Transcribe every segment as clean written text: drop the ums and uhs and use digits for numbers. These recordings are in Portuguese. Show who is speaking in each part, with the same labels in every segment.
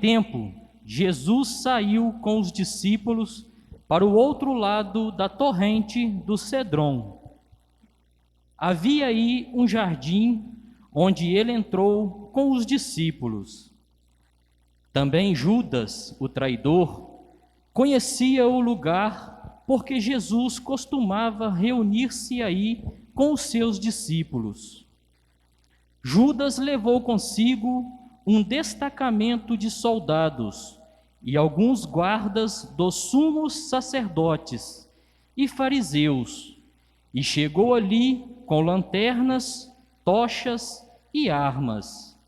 Speaker 1: tempo, Jesus saiu com os discípulos para o outro lado da torrente do Cedron. Havia aí um jardim onde ele entrou com os discípulos. Também Judas, o traidor, conhecia o lugar porque Jesus costumava reunir-se aí com os seus discípulos. Judas levou consigo um destacamento de soldados e alguns guardas dos sumos sacerdotes e fariseus, e chegou ali com lanternas, tochas e armas.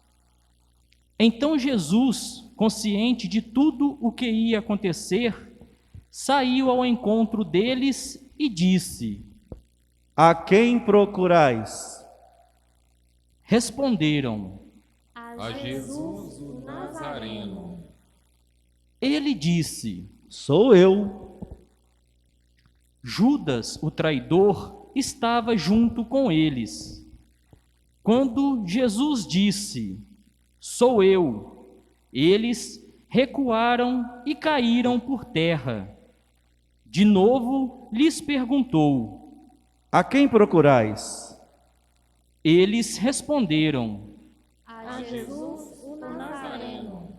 Speaker 1: Então Jesus, consciente de tudo o que ia acontecer, saiu ao encontro deles e disse:
Speaker 2: A quem procurais?
Speaker 1: Responderam:
Speaker 3: A Jesus o Nazareno.
Speaker 1: Ele disse:
Speaker 2: Sou eu.
Speaker 1: Judas, o traidor, estava junto com eles. Quando Jesus disse: Sou eu, eles recuaram e caíram por terra. De novo lhes perguntou.
Speaker 2: A quem procurais?
Speaker 1: Eles responderam:
Speaker 3: A Jesus o Nazareno.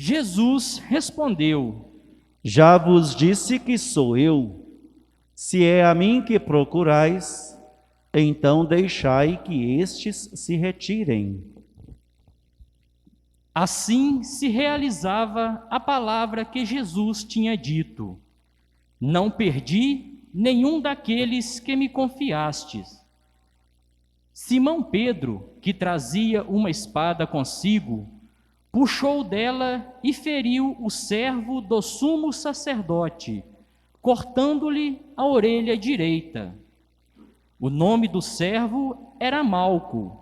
Speaker 1: Jesus respondeu:
Speaker 2: Já vos disse que sou eu. Se é a mim que procurais, então deixai que estes se retirem.
Speaker 1: Assim se realizava a palavra que Jesus tinha dito: Não perdi nenhum daqueles que me confiastes. Simão Pedro, que trazia uma espada consigo, puxou dela e feriu o servo do sumo sacerdote, cortando-lhe a orelha direita. O nome do servo era Malco.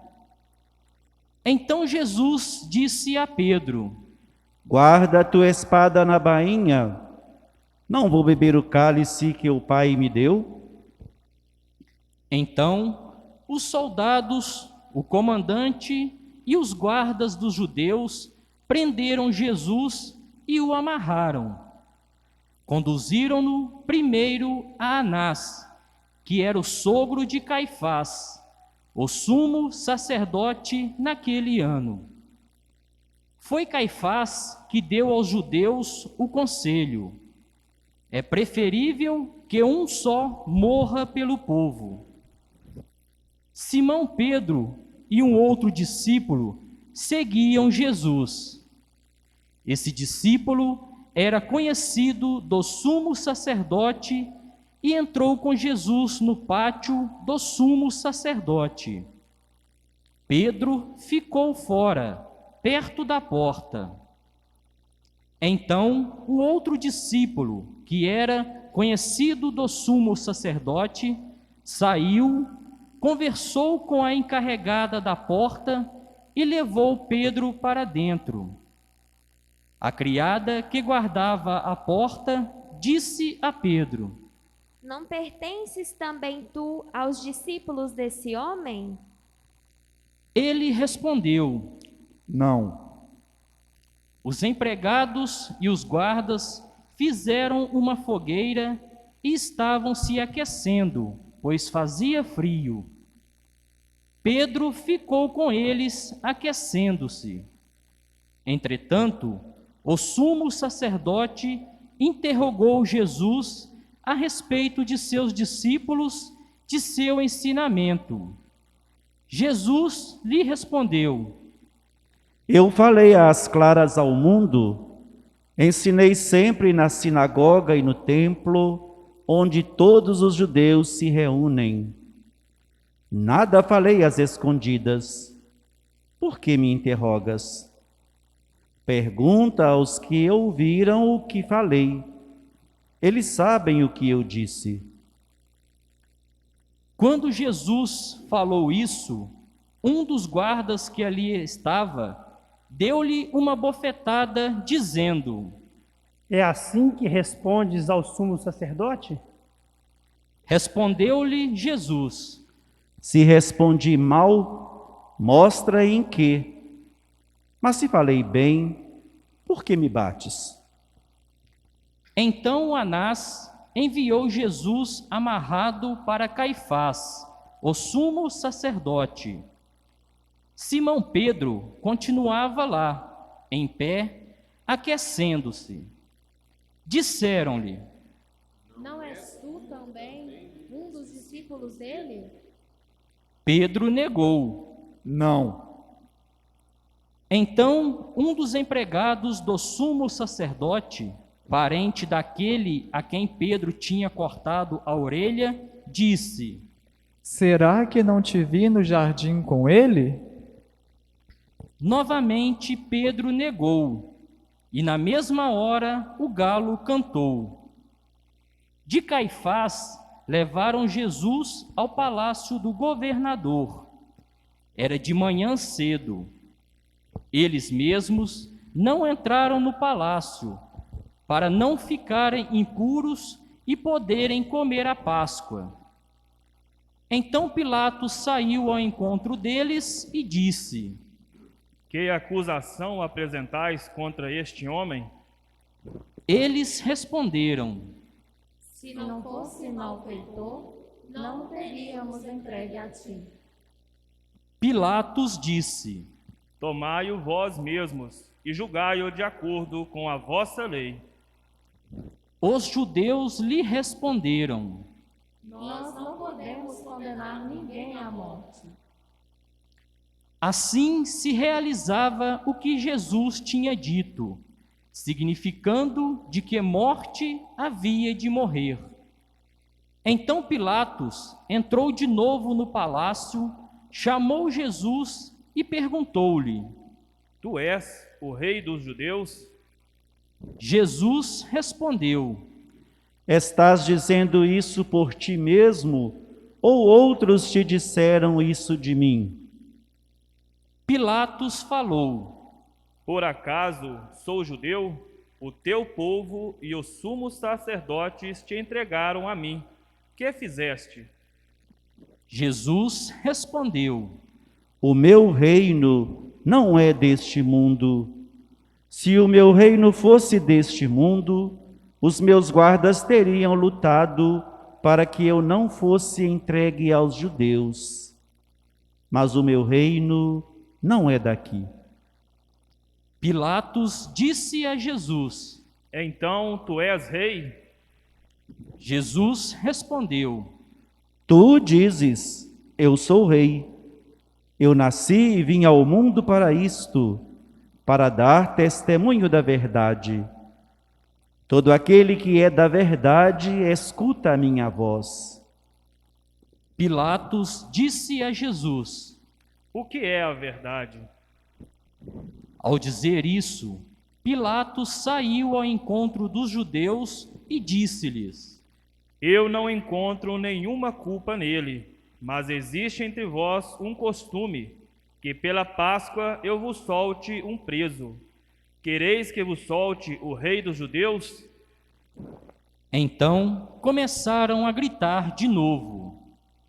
Speaker 1: Então Jesus disse a Pedro:
Speaker 2: Guarda a tua espada na bainha. Não vou beber o cálice que o Pai me deu?
Speaker 1: Então os soldados, o comandante e os guardas dos judeus prenderam Jesus e o amarraram. Conduziram-no primeiro a Anás, que era o sogro de Caifás, o sumo sacerdote naquele ano. Foi Caifás que deu aos judeus o conselho: é preferível que um só morra pelo povo. Simão Pedro e um outro discípulo seguiam Jesus. Esse discípulo era conhecido do sumo sacerdote e entrou com Jesus no pátio do sumo sacerdote. Pedro ficou fora, perto da porta. Então, o outro discípulo, que era conhecido do sumo sacerdote, saiu, conversou com a encarregada da porta e levou Pedro para dentro. A criada que guardava a porta disse a Pedro:
Speaker 4: Não pertences também tu aos discípulos desse homem?
Speaker 1: Ele respondeu:
Speaker 2: Não.
Speaker 1: Os empregados e os guardas fizeram uma fogueira e estavam se aquecendo, pois fazia frio. Pedro ficou com eles aquecendo-se. Entretanto, o sumo sacerdote interrogou Jesus a respeito de seus discípulos, de seu ensinamento. Jesus lhe respondeu:
Speaker 2: Eu falei às claras ao mundo, ensinei sempre na sinagoga e no templo, onde todos os judeus se reúnem. Nada falei às escondidas. Por que me interrogas? Pergunta aos que ouviram o que falei. Eles sabem o que eu disse.
Speaker 1: Quando Jesus falou isso, um dos guardas que ali estava deu-lhe uma bofetada, dizendo:
Speaker 5: É assim que respondes ao sumo sacerdote?
Speaker 1: Respondeu-lhe Jesus:
Speaker 2: Se respondi mal, mostra em que. Mas se falei bem, Por que me bates?
Speaker 1: Então Anás enviou Jesus amarrado para Caifás, o sumo sacerdote. Simão Pedro continuava lá, em pé, aquecendo-se. Disseram-lhe:
Speaker 3: Não és tu também um dos discípulos dele?
Speaker 1: Pedro negou.
Speaker 6: Não.
Speaker 1: Então um dos empregados do sumo sacerdote, parente daquele a quem Pedro tinha cortado a orelha, disse:
Speaker 6: Será que não te vi no jardim com ele?
Speaker 1: Novamente Pedro negou, e na mesma hora o galo cantou. De Caifás levaram Jesus ao palácio do governador. Era de manhã cedo. Eles mesmos não entraram no palácio, para não ficarem impuros e poderem comer a Páscoa. Então Pilatos saiu ao encontro deles e disse:
Speaker 7: Que acusação apresentais contra este homem?
Speaker 1: Eles responderam:
Speaker 3: Se não fosse malfeitor, não o teríamos entregue a ti.
Speaker 1: Pilatos disse:
Speaker 7: Tomai-o vós mesmos e julgai-o de acordo com a vossa lei.
Speaker 1: Os judeus lhe responderam:
Speaker 3: Nós não podemos condenar ninguém à morte.
Speaker 1: Assim se realizava o que Jesus tinha dito, significando de que morte havia de morrer. Então Pilatos entrou de novo no palácio, chamou Jesus e perguntou-lhe:
Speaker 7: Tu és o rei dos judeus?
Speaker 1: Jesus respondeu:
Speaker 2: Estás dizendo isso por ti mesmo, ou outros te disseram isso de mim?
Speaker 1: Pilatos falou:
Speaker 7: Por acaso sou judeu? O teu povo e os sumos sacerdotes te entregaram a mim. Que fizeste?
Speaker 1: Jesus respondeu:
Speaker 2: O meu reino não é deste mundo. Se o meu reino fosse deste mundo, os meus guardas teriam lutado para que eu não fosse entregue aos judeus. Mas o meu reino não é daqui.
Speaker 1: Pilatos disse a Jesus:
Speaker 7: Então tu és rei?
Speaker 1: Jesus respondeu:
Speaker 2: Tu dizes, eu sou rei. Eu nasci e vim ao mundo para isto, para dar testemunho da verdade. Todo aquele que é da verdade, escuta a minha voz.
Speaker 1: Pilatos disse a Jesus:
Speaker 7: O que é a verdade?
Speaker 1: Ao dizer isso, Pilatos saiu ao encontro dos judeus e disse-lhes:
Speaker 7: Eu não encontro nenhuma culpa nele, mas existe entre vós um costume, que pela Páscoa eu vos solte um preso. Quereis que vos solte o rei dos judeus?
Speaker 1: Então começaram a gritar de novo.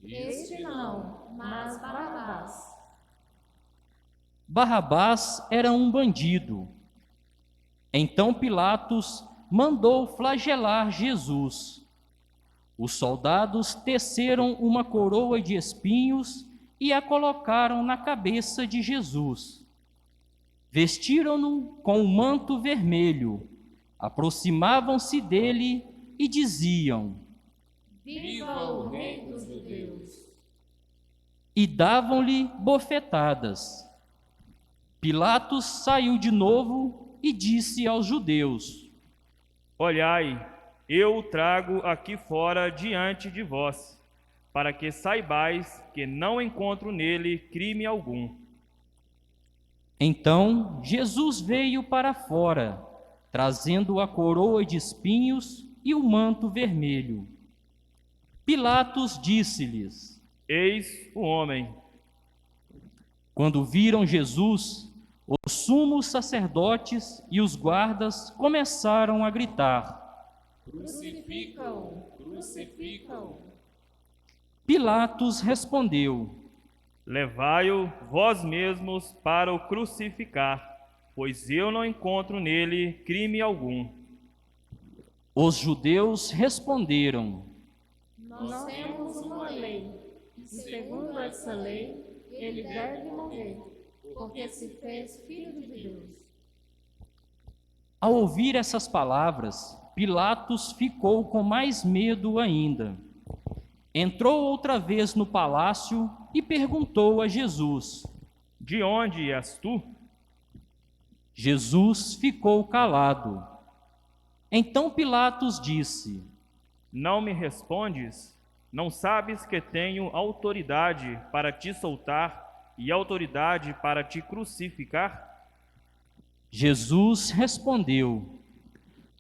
Speaker 3: Este não, mas Barrabás.
Speaker 1: Barrabás era um bandido. Então Pilatos mandou flagelar Jesus. Os soldados teceram uma coroa de espinhos e a colocaram na cabeça de Jesus. Vestiram-no com um manto vermelho, aproximavam-se dele e diziam:
Speaker 3: Viva o rei dos judeus!
Speaker 1: E davam-lhe bofetadas. Pilatos saiu de novo e disse aos judeus:
Speaker 7: Olhai, eu o trago aqui fora diante de vós, para que saibais que não encontro nele crime algum.
Speaker 1: Então Jesus veio para fora, trazendo a coroa de espinhos e o manto vermelho. Pilatos disse-lhes:
Speaker 7: Eis o homem.
Speaker 1: Quando viram Jesus, os sumos sacerdotes e os guardas começaram a gritar.
Speaker 3: Crucifica-o! Crucifica-o!
Speaker 1: Pilatos respondeu:
Speaker 7: Levai-o vós mesmos para o crucificar. pois eu não encontro nele crime algum.
Speaker 1: Os judeus responderam:
Speaker 3: Nós temos uma lei, e segundo essa lei, ele deve morrer, porque se fez filho de Deus.
Speaker 1: Ao ouvir essas palavras, Pilatos ficou com mais medo ainda. Entrou outra vez no palácio e perguntou a Jesus.
Speaker 7: De onde és tu?
Speaker 1: Jesus ficou calado. Então Pilatos disse:
Speaker 7: Não me respondes? Não sabes que tenho autoridade para te soltar e autoridade para te crucificar?
Speaker 1: Jesus respondeu: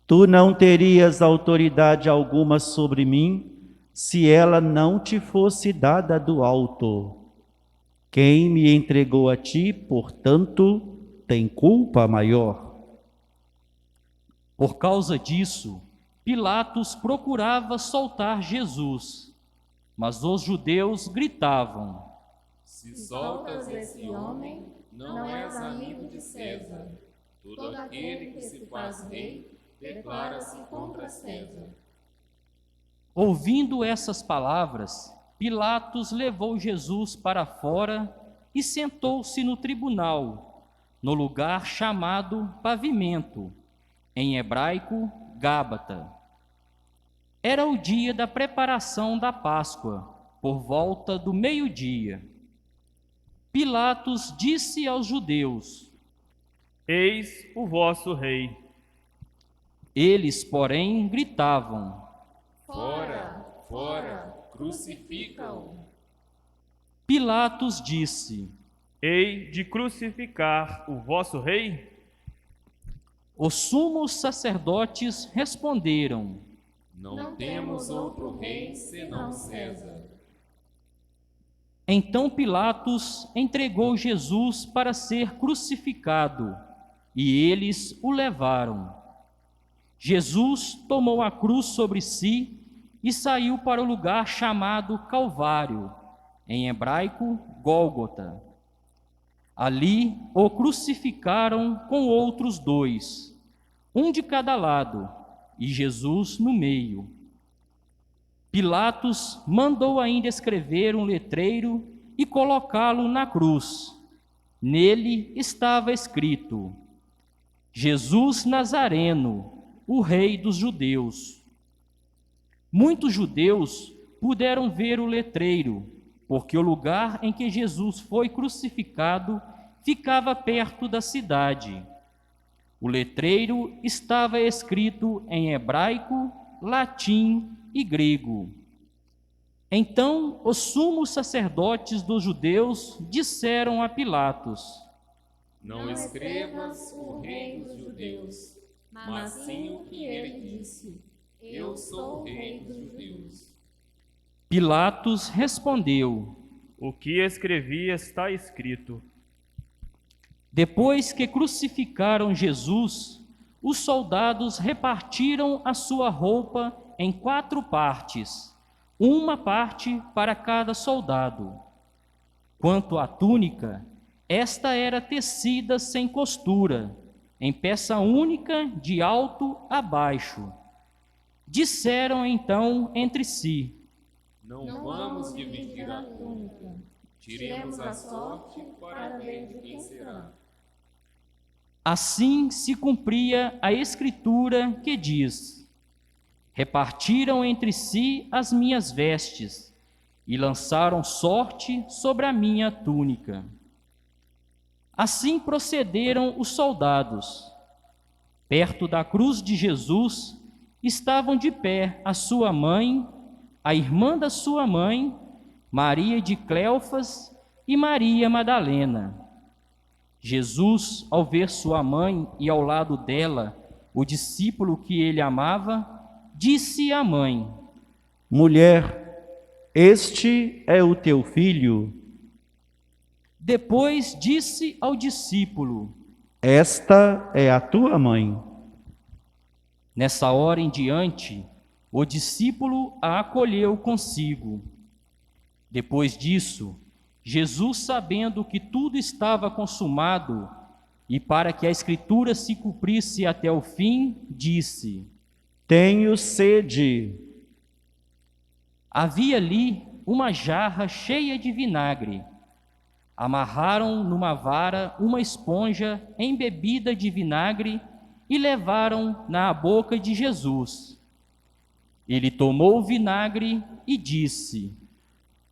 Speaker 2: Tu não terias autoridade alguma sobre mim, se ela não te fosse dada do alto. Quem me entregou a ti, portanto, tem culpa maior.
Speaker 1: Por causa disso, Pilatos procurava soltar Jesus, mas os judeus gritavam:
Speaker 3: Se soltas esse homem, não és amigo de César. Todo aquele que se faz rei, declara-se contra César.
Speaker 1: Ouvindo essas palavras, Pilatos levou Jesus para fora e sentou-se no tribunal, no lugar chamado Pavimento, em hebraico, Gábata. Era o dia da preparação da Páscoa, por volta do meio-dia. Pilatos disse aos judeus:
Speaker 7: Eis o vosso rei.
Speaker 1: Eles, porém, gritavam:
Speaker 3: Fora, fora, crucifica-o.
Speaker 1: Pilatos disse:
Speaker 7: Hei de crucificar o vosso rei?
Speaker 1: Os sumos sacerdotes responderam:
Speaker 3: Não temos outro rei senão César.
Speaker 1: Então Pilatos entregou Jesus para ser crucificado, e eles o levaram. Jesus tomou a cruz sobre si e saiu para o lugar chamado Calvário, em hebraico, Gólgota. Ali o crucificaram com outros dois, um de cada lado, e Jesus no meio. Pilatos mandou ainda escrever um letreiro e colocá-lo na cruz. Nele estava escrito: Jesus Nazareno, o Rei dos Judeus. Muitos judeus puderam ver o letreiro, porque o lugar em que Jesus foi crucificado ficava perto da cidade. O letreiro estava escrito em hebraico, latim e grego. Então os sumos sacerdotes dos judeus disseram a Pilatos:
Speaker 3: Não escrevas o rei dos judeus, mas sim o que ele disse: Eu sou o rei dos judeus.
Speaker 1: Pilatos respondeu:
Speaker 7: O que escrevi está escrito.
Speaker 1: Depois que crucificaram Jesus, os soldados repartiram a sua roupa em 4 partes, uma parte para cada soldado. Quanto à túnica, esta era tecida sem costura, em peça única de alto a baixo. Disseram então entre si:
Speaker 3: Não vamos dividir a túnica. Tiremos a sorte para ver de quem será.
Speaker 1: Assim se cumpria a escritura que diz: repartiram entre si as minhas vestes e lançaram sorte sobre a minha túnica. Assim procederam os soldados. Perto da cruz de Jesus estavam de pé a sua mãe, a irmã da sua mãe, Maria de Cleofas e Maria Madalena. Jesus, ao ver sua mãe e ao lado dela o discípulo que ele amava, disse à mãe:
Speaker 2: Mulher, este é o teu filho.
Speaker 1: Depois disse ao discípulo:
Speaker 2: Esta é a tua mãe.
Speaker 1: Nessa hora em diante, o discípulo a acolheu consigo. Depois disso, Jesus, sabendo que tudo estava consumado, E para que a Escritura se cumprisse até o fim, disse:
Speaker 2: Tenho sede.
Speaker 1: Havia ali uma jarra cheia de vinagre. Amarraram numa vara uma esponja embebida de vinagre e levaram na boca de Jesus. Ele tomou o vinagre e disse: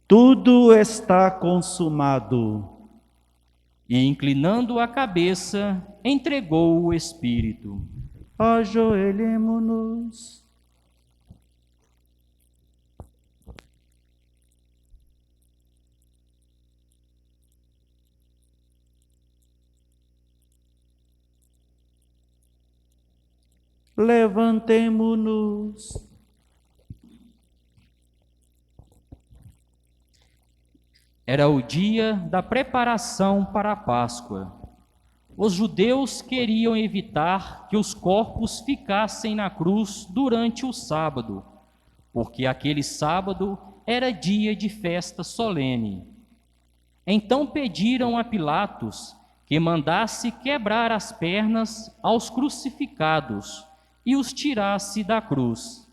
Speaker 2: Tudo está consumado.
Speaker 1: E inclinando a cabeça, entregou o Espírito.
Speaker 2: Ajoelhemo-nos. Levantemo-nos.
Speaker 1: Era o dia da preparação para a Páscoa. Os judeus queriam evitar que os corpos ficassem na cruz durante o sábado, porque aquele sábado era dia de festa solene. Então pediram a Pilatos que mandasse quebrar as pernas aos crucificados e os tirasse da cruz.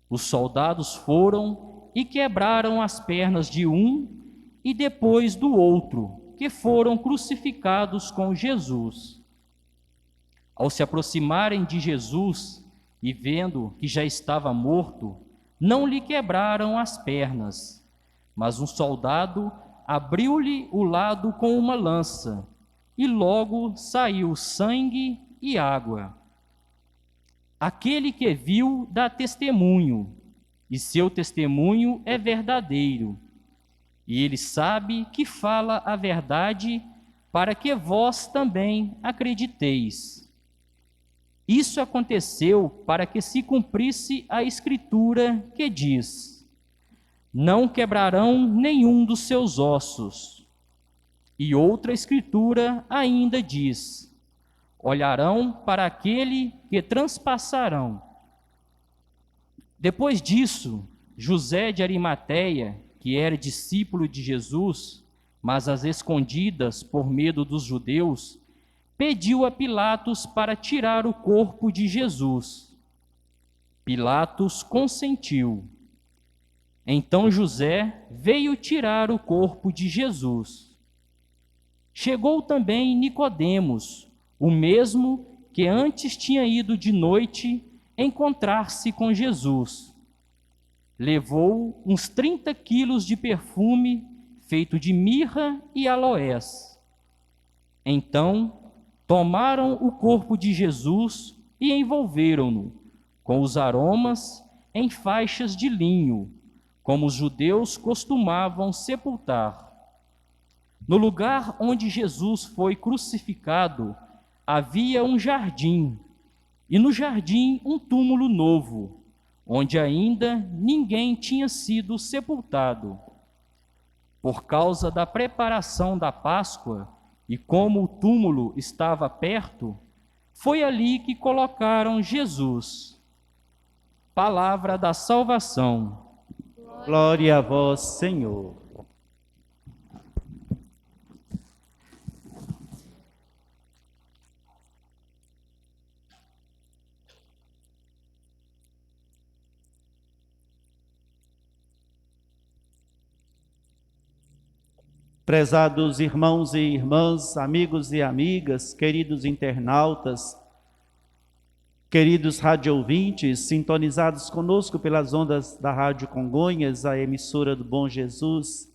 Speaker 1: Os soldados foram e quebraram as pernas de um e depois do outro, que foram crucificados com Jesus. Ao se aproximarem de Jesus e vendo que já estava morto, não lhe quebraram as pernas, mas um soldado abriu-lhe o lado com uma lança, e logo saiu sangue e água. Aquele que viu dá testemunho, e seu testemunho é verdadeiro. E ele sabe que fala a verdade, para que vós também acrediteis. Isso aconteceu para que se cumprisse a Escritura que diz: Não quebrarão nenhum dos seus ossos. E outra Escritura ainda diz: Olharão para aquele que transpassarão. Depois disso, José de Arimateia, que era discípulo de Jesus, mas às escondidas por medo dos judeus, pediu a Pilatos para tirar o corpo de Jesus. Pilatos consentiu. Então José veio tirar o corpo de Jesus. Chegou também Nicodemos, o mesmo que antes tinha ido de noite encontrar-se com Jesus. Levou uns 30 quilos de perfume feito de mirra e aloés. Então, tomaram o corpo de Jesus e envolveram-no com os aromas em faixas de linho, como os judeus costumavam sepultar. No lugar onde Jesus foi crucificado, havia um jardim, e no jardim um túmulo novo, onde ainda ninguém tinha sido sepultado. Por causa da preparação da Páscoa, e como o túmulo estava perto, foi ali que colocaram Jesus. Palavra da salvação.
Speaker 2: Glória a vós, Senhor. Prezados irmãos e irmãs, amigos e amigas, queridos internautas, queridos radioouvintes, sintonizados conosco pelas ondas da Rádio Congonhas, a emissora do Bom Jesus,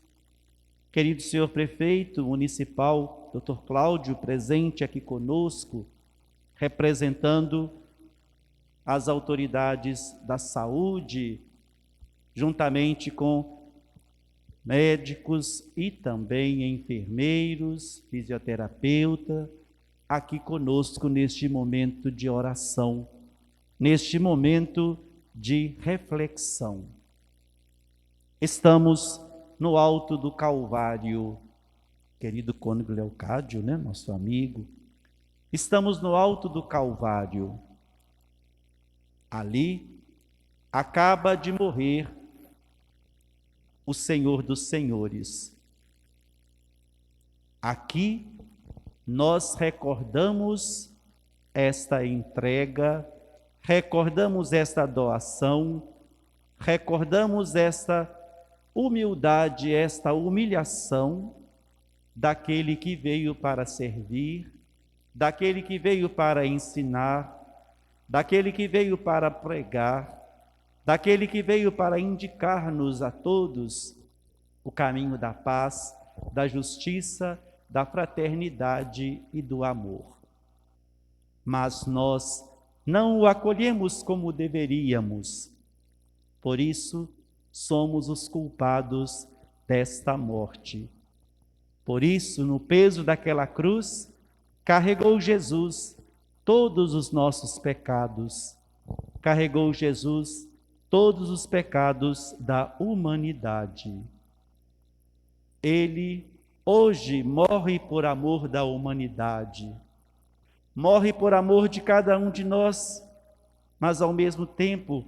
Speaker 2: querido senhor prefeito municipal, Dr. Cláudio, presente aqui conosco, representando as autoridades da saúde, juntamente com médicos e também enfermeiros, fisioterapeuta, aqui conosco neste momento de oração, neste momento de reflexão. Estamos no alto do Calvário, querido cônego Leocádio, nosso amigo. Estamos no alto do Calvário. Ali acaba de morrer o Senhor dos Senhores. Aqui nós recordamos esta entrega, recordamos esta doação, recordamos esta humildade, esta humilhação daquele que veio para servir, daquele que veio para ensinar, daquele que veio para pregar, daquele que veio para indicar-nos a todos o caminho da paz, da justiça, da fraternidade e do amor. Mas nós não o acolhemos como deveríamos. Por isso, somos os culpados desta morte. Por isso, no peso daquela cruz, carregou Jesus todos os nossos pecados. Carregou Jesus todos os pecados da humanidade. Ele hoje morre por amor da humanidade. Morre por amor de cada um de nós, mas ao mesmo tempo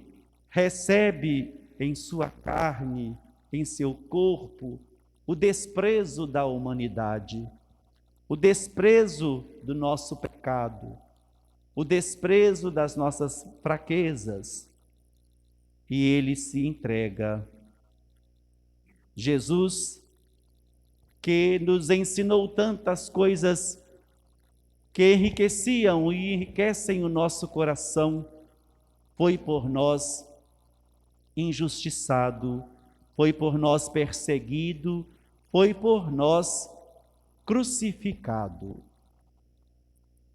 Speaker 2: recebe em sua carne, em seu corpo, o desprezo da humanidade, o desprezo do nosso pecado, o desprezo das nossas fraquezas, e ele se entrega. Jesus, que nos ensinou tantas coisas que enriqueciam e enriquecem o nosso coração, foi por nós injustiçado, foi por nós perseguido, foi por nós crucificado.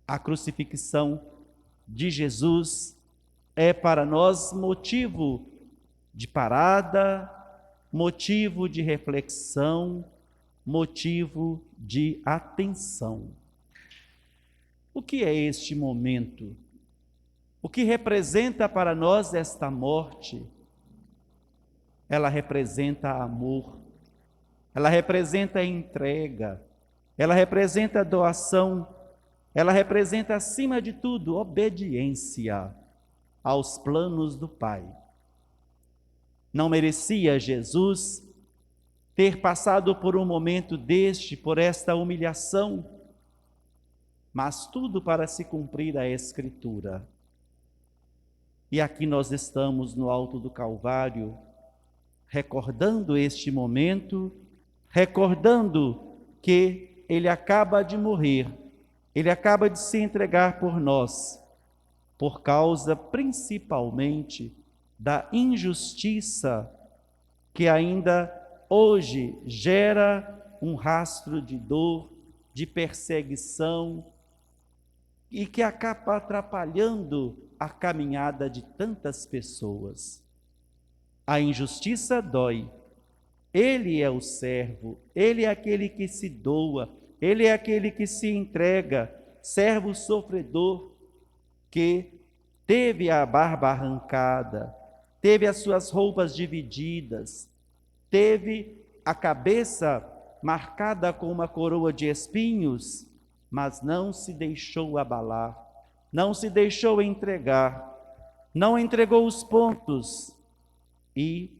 Speaker 2: A crucifixão de Jesus é para nós motivo de parada, motivo de reflexão, motivo de atenção. O que é este momento? O que representa para nós esta morte? Ela representa amor, ela representa entrega, ela representa doação, ela representa, acima de tudo, obediência aos planos do Pai. Não merecia Jesus ter passado por um momento deste, por esta humilhação, mas tudo para se cumprir a Escritura. E aqui nós estamos no alto do Calvário, recordando este momento, recordando que Ele acaba de morrer, Ele acaba de se entregar por nós, por causa principalmente da injustiça que ainda hoje gera um rastro de dor, de perseguição, e que acaba atrapalhando a caminhada de tantas pessoas. A injustiça dói. Ele é o servo, ele é aquele que se doa, ele é aquele que se entrega, servo sofredor, que teve a barba arrancada, teve as suas roupas divididas, teve a cabeça marcada com uma coroa de espinhos, mas não se deixou abalar, não se deixou entregar, não entregou os pontos e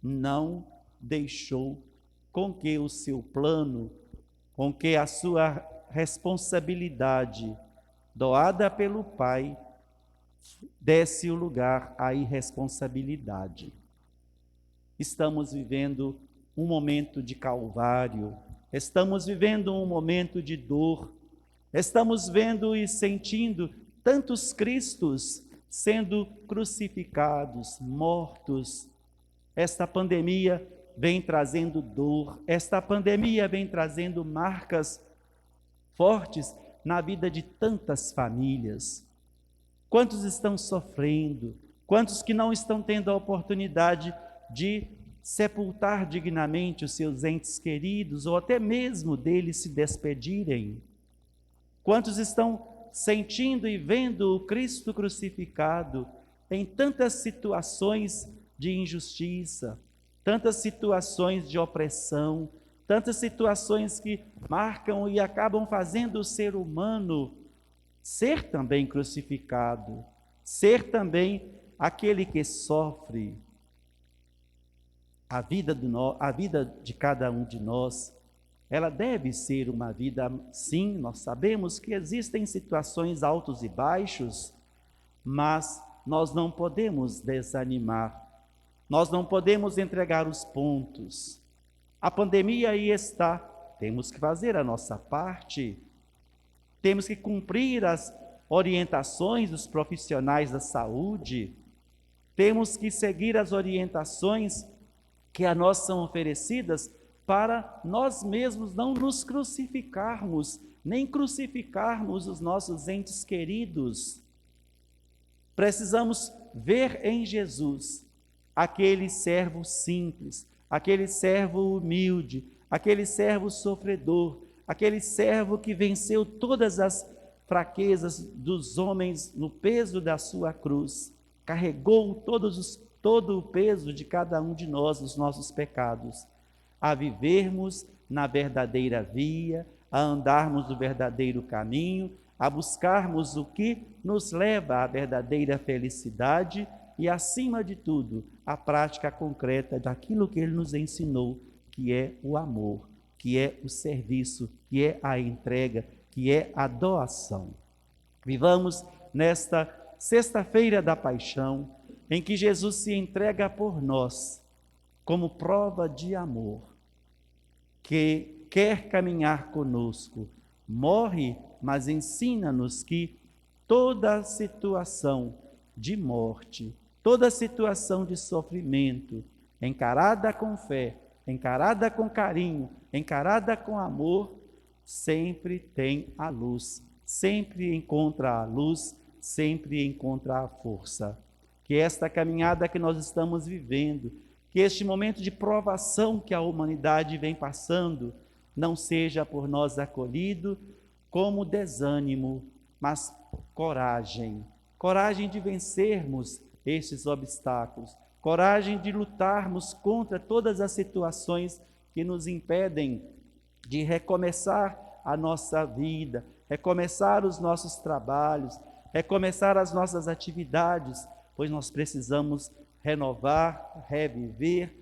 Speaker 2: não deixou com que o seu plano, com que a sua responsabilidade doada pelo Pai desse o lugar à irresponsabilidade. Estamos vivendo um momento de calvário, estamos vivendo um momento de dor, estamos vendo e sentindo tantos Cristos sendo crucificados, mortos. Esta pandemia vem trazendo dor, esta pandemia vem trazendo marcas fortes na vida de tantas famílias. Quantos estão sofrendo? Quantos que não estão tendo a oportunidade de sepultar dignamente os seus entes queridos, ou até mesmo deles se despedirem? Quantos estão sentindo e vendo o Cristo crucificado em tantas situações de injustiça, tantas situações de opressão, tantas situações que marcam e acabam fazendo o ser humano ser também crucificado, ser também aquele que sofre. A vida de cada um de nós ela deve ser uma vida, sim, nós sabemos que existem situações altos e baixos, mas nós não podemos desanimar, nós não podemos entregar os pontos. A pandemia aí está, temos que fazer a nossa parte, temos que cumprir as orientações dos profissionais da saúde, temos que seguir as orientações que a nós são oferecidas para nós mesmos não nos crucificarmos, nem crucificarmos os nossos entes queridos. Precisamos ver em Jesus aquele servo simples, aquele servo humilde, aquele servo sofredor, aquele servo que venceu todas as fraquezas dos homens no peso da sua cruz, carregou todo o peso de cada um de nós, os nossos pecados, a vivermos na verdadeira via, a andarmos no verdadeiro caminho, a buscarmos o que nos leva à verdadeira felicidade e, acima de tudo, a prática concreta daquilo que Ele nos ensinou, que é o amor, que é o serviço, que é a entrega, que é a doação. Vivamos nesta sexta-feira da paixão, em que Jesus se entrega por nós, como prova de amor, que quer caminhar conosco, morre, mas ensina-nos que toda situação de morte, toda situação de sofrimento, encarada com fé, encarada com carinho, encarada com amor, sempre tem a luz, sempre encontra a luz, sempre encontra a força. Que esta caminhada que nós estamos vivendo, que este momento de provação que a humanidade vem passando, não seja por nós acolhido como desânimo, mas coragem. Coragem de vencermos estes obstáculos, coragem de lutarmos contra todas as situações que nos impedem de recomeçar a nossa vida, recomeçar os nossos trabalhos, recomeçar as nossas atividades, pois nós precisamos renovar, reviver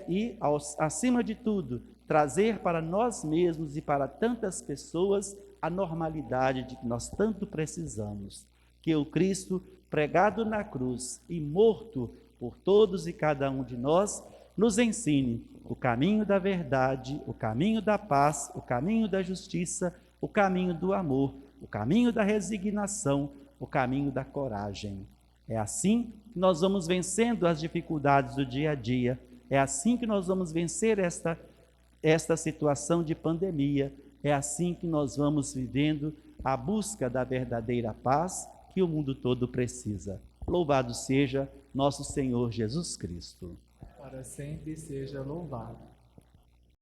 Speaker 2: e, acima de tudo, trazer para nós mesmos e para tantas pessoas a normalidade de que nós tanto precisamos. Que o Cristo, pregado na cruz e morto por todos e cada um de nós, nos ensine o caminho da verdade, o caminho da paz, o caminho da justiça, o caminho do amor, o caminho da resignação, o caminho da coragem. É assim que nós vamos vencendo as dificuldades do dia a dia, é assim que nós vamos vencer esta situação de pandemia, é assim que nós vamos vivendo a busca da verdadeira paz que o mundo todo precisa. Louvado seja nosso Senhor Jesus Cristo.
Speaker 6: Para sempre seja louvado.